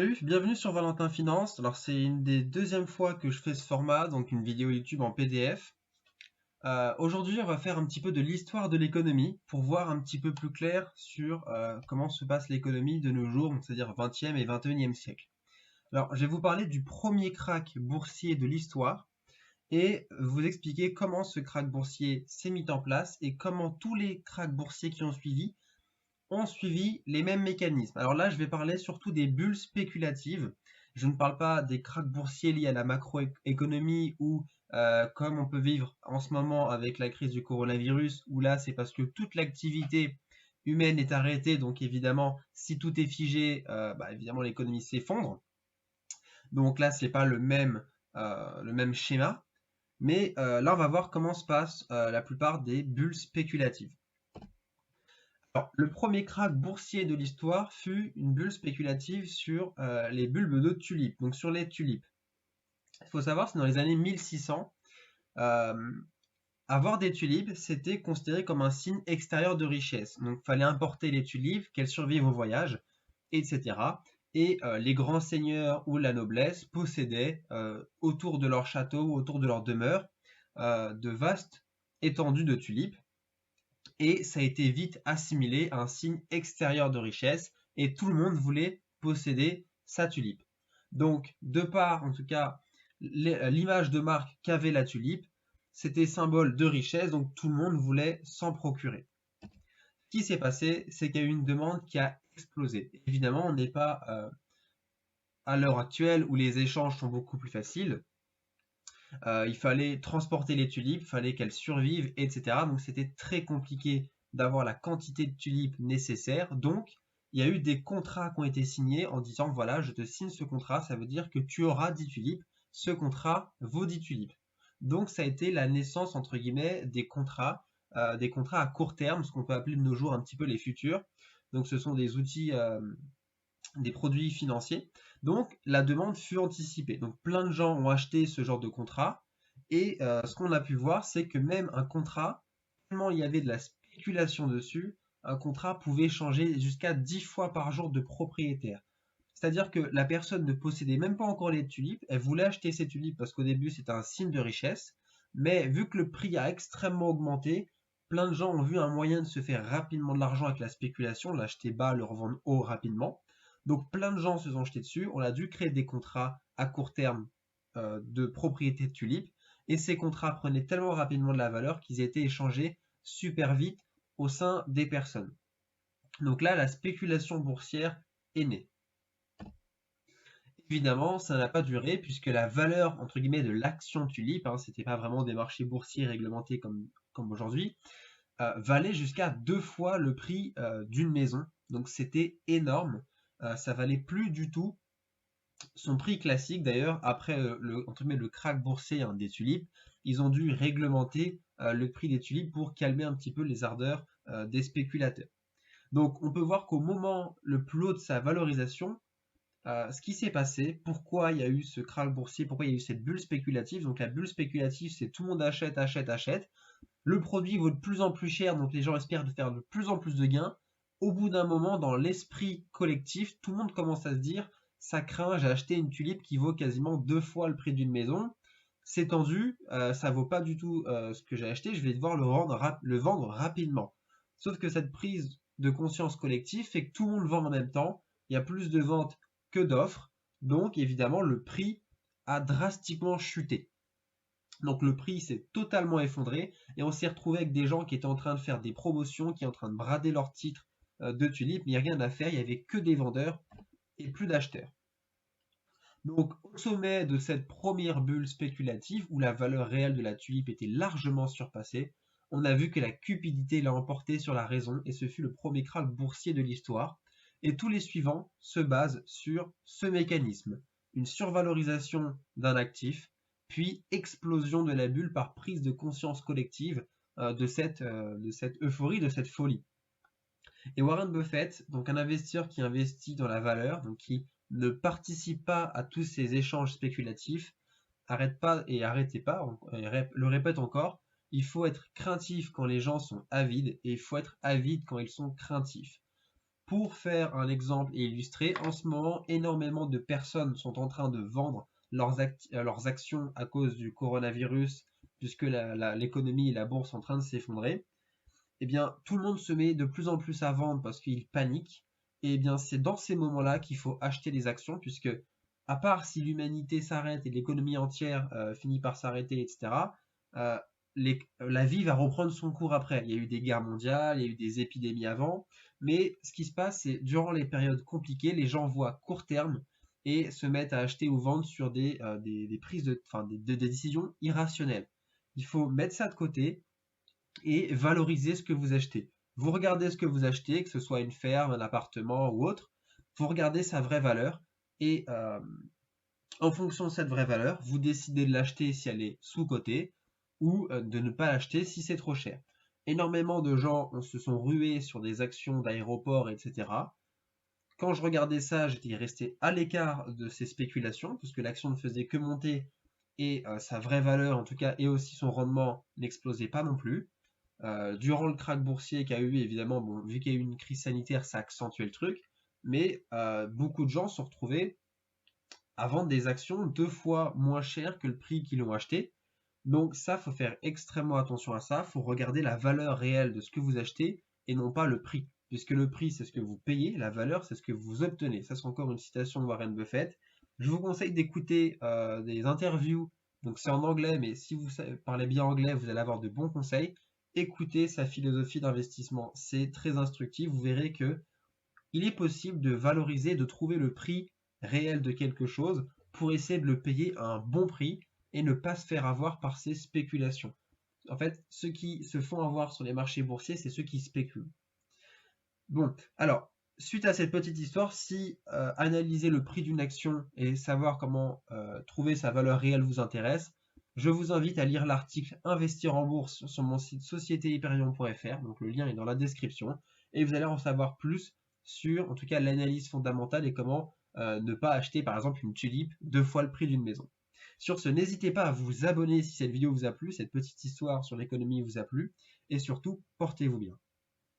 Salut, bienvenue sur Valentin Finance. Alors c'est une des deuxièmes fois que je fais ce format, donc une vidéo YouTube en PDF. Aujourd'hui, on va faire un petit peu de l'histoire de l'économie pour voir un petit peu plus clair sur comment se passe l'économie de nos jours, donc c'est-à-dire 20e et 21e siècle. Alors, je vais vous parler du premier krach boursier de l'histoire et vous expliquer comment ce krach boursier s'est mis en place et comment tous les krachs boursiers qui ont suivi les mêmes mécanismes. Alors là, je vais parler surtout des bulles spéculatives. Je ne parle pas des krachs boursiers liés à la macroéconomie ou comme on peut vivre en ce moment avec la crise du coronavirus, où là, c'est parce que toute l'activité humaine est arrêtée. Donc évidemment, si tout est figé, évidemment, l'économie s'effondre. Donc là, c'est pas le même schéma. Mais là, on va voir comment se passe la plupart des bulles spéculatives. Alors, le premier krach boursier de l'histoire fut une bulle spéculative sur les bulbes de tulipes, donc sur les tulipes. Il faut savoir, c'est dans les années 1600, euh, avoir des tulipes, c'était considéré comme un signe extérieur de richesse. Donc, il fallait importer les tulipes, qu'elles survivent au voyage, etc. Et les grands seigneurs ou la noblesse possédaient autour de leur château ou autour de leur demeure de vastes étendues de tulipes et ça a été vite assimilé à un signe extérieur de richesse et tout le monde voulait posséder sa tulipe. Donc, de par en tout cas l'image de marque qu'avait la tulipe, c'était symbole de richesse, donc tout le monde voulait s'en procurer. Ce qui s'est passé, c'est qu'il y a eu une demande qui a explosé. Évidemment, on n'est pas à l'heure actuelle où les échanges sont beaucoup plus faciles. Il fallait transporter les tulipes, il fallait qu'elles survivent, etc. Donc c'était très compliqué d'avoir la quantité de tulipes nécessaire. Donc il y a eu des contrats qui ont été signés en disant voilà, je te signe ce contrat, ça veut dire que tu auras 10 tulipes, ce contrat vaut 10 tulipes. Donc ça a été la naissance entre guillemets des contrats à court terme, ce qu'on peut appeler de nos jours un petit peu les futurs. Donc ce sont des outils des produits financiers. Donc la demande fut anticipée. Donc plein de gens ont acheté ce genre de contrat. Et ce qu'on a pu voir, c'est que même un contrat, tellement il y avait de la spéculation dessus, un contrat pouvait changer jusqu'à 10 fois par jour de propriétaire. C'est-à-dire que la personne ne possédait même pas encore les tulipes, elle voulait acheter ces tulipes parce qu'au début c'était un signe de richesse, mais vu que le prix a extrêmement augmenté, plein de gens ont vu un moyen de se faire rapidement de l'argent avec la spéculation, l'acheter bas, le revendre haut rapidement. Donc plein de gens se sont jetés dessus, on a dû créer des contrats à court terme de propriété de tulipes, et ces contrats prenaient tellement rapidement de la valeur qu'ils étaient échangés super vite au sein des personnes. Donc là, la spéculation boursière est née. Évidemment, ça n'a pas duré puisque la valeur entre guillemets de l'action tulipe, c'était pas vraiment des marchés boursiers réglementés comme aujourd'hui, valait jusqu'à 2 fois le prix d'une maison. Donc c'était énorme. Ça valait plus du tout son prix classique. D'ailleurs, après entre guillemets, le krach boursier des tulipes, ils ont dû réglementer le prix des tulipes pour calmer un petit peu les ardeurs des spéculateurs. Donc on peut voir qu'au moment le plus haut de sa valorisation, ce qui s'est passé, pourquoi il y a eu ce krach boursier, pourquoi il y a eu cette bulle spéculative. Donc la bulle spéculative, c'est tout le monde achète, achète, achète. Le produit vaut de plus en plus cher, donc les gens espèrent de faire de plus en plus de gains. Au bout d'un moment, dans l'esprit collectif, tout le monde commence à se dire, ça craint, j'ai acheté une tulipe qui vaut quasiment 2 fois le prix d'une maison. C'est tendu, ça vaut pas du tout ce que j'ai acheté, je vais devoir le vendre rapidement. Sauf que cette prise de conscience collective fait que tout le monde vend en même temps, il y a plus de ventes que d'offres, donc évidemment le prix a drastiquement chuté. Donc le prix s'est totalement effondré et on s'est retrouvé avec des gens qui étaient en train de faire des promotions, qui étaient en train de brader leurs titres de tulipes, mais il n'y a rien à faire, il n'y avait que des vendeurs et plus d'acheteurs. Donc au sommet de cette première bulle spéculative où la valeur réelle de la tulipe était largement surpassée, on a vu que la cupidité l'a emporté sur la raison et ce fut le premier krach boursier de l'histoire. Et tous les suivants se basent sur ce mécanisme, une survalorisation d'un actif, puis explosion de la bulle par prise de conscience collective de cette euphorie, de cette folie. Et Warren Buffett, donc un investisseur qui investit dans la valeur, donc qui ne participe pas à tous ces échanges spéculatifs, arrêtez pas, le répète encore, il faut être craintif quand les gens sont avides et il faut être avide quand ils sont craintifs. pour faire un exemple et illustrer, en ce moment, énormément de personnes sont en train de vendre leurs actions à cause du coronavirus, puisque l'économie et la bourse sont en train de s'effondrer. Eh bien, tout le monde se met de plus en plus à vendre parce qu'il panique. Et eh bien, c'est dans ces moments-là qu'il faut acheter des actions, puisque, à part si l'humanité s'arrête et l'économie entière finit par s'arrêter, etc., euh, la vie va reprendre son cours après. Il y a eu des guerres mondiales, il y a eu des épidémies avant, mais ce qui se passe, c'est durant les périodes compliquées, les gens voient court terme et se mettent à acheter ou vendre sur des prises des décisions irrationnelles. Il faut mettre ça de côté et valoriser ce que vous achetez. Vous regardez ce que vous achetez, que ce soit une ferme, un appartement ou autre, vous regardez sa vraie valeur et en fonction de cette vraie valeur, vous décidez de l'acheter si elle est sous-cotée ou de ne pas l'acheter si c'est trop cher. Énormément de gens se sont rués sur des actions d'aéroports, etc. Quand je regardais ça, j'étais resté à l'écart de ces spéculations, puisque l'action ne faisait que monter et sa vraie valeur, en tout cas, et aussi son rendement n'explosait pas non plus. Durant le krach boursier qu'il y a eu, évidemment, bon, vu qu'il y a eu une crise sanitaire, ça a accentué le truc, mais beaucoup de gens se sont retrouvés à vendre des actions 2 fois moins chères que le prix qu'ils ont acheté. Donc ça, faut faire extrêmement attention à ça. Faut regarder la valeur réelle de ce que vous achetez et non pas le prix. Puisque le prix, c'est ce que vous payez, la valeur, c'est ce que vous obtenez. Ça, c'est encore une citation de Warren Buffett. Je vous conseille d'écouter des interviews. Donc c'est en anglais, mais si vous parlez bien anglais, vous allez avoir de bons conseils. Écoutez sa philosophie d'investissement. C'est très instructif. Vous verrez que il est possible de valoriser, de trouver le prix réel de quelque chose pour essayer de le payer à un bon prix et ne pas se faire avoir par ces spéculations. En fait, ceux qui se font avoir sur les marchés boursiers, c'est ceux qui spéculent. Bon, alors, suite à cette petite histoire, si analyser le prix d'une action et savoir comment trouver sa valeur réelle vous intéresse, je vous invite à lire l'article Investir en bourse sur mon site sociétéhyperion.fr, donc le lien est dans la description, et vous allez en savoir plus sur, en tout cas, l'analyse fondamentale et comment ne pas acheter, par exemple, une tulipe 2 fois le prix d'une maison. Sur ce, n'hésitez pas à vous abonner si cette vidéo vous a plu, cette petite histoire sur l'économie vous a plu, et surtout, portez-vous bien.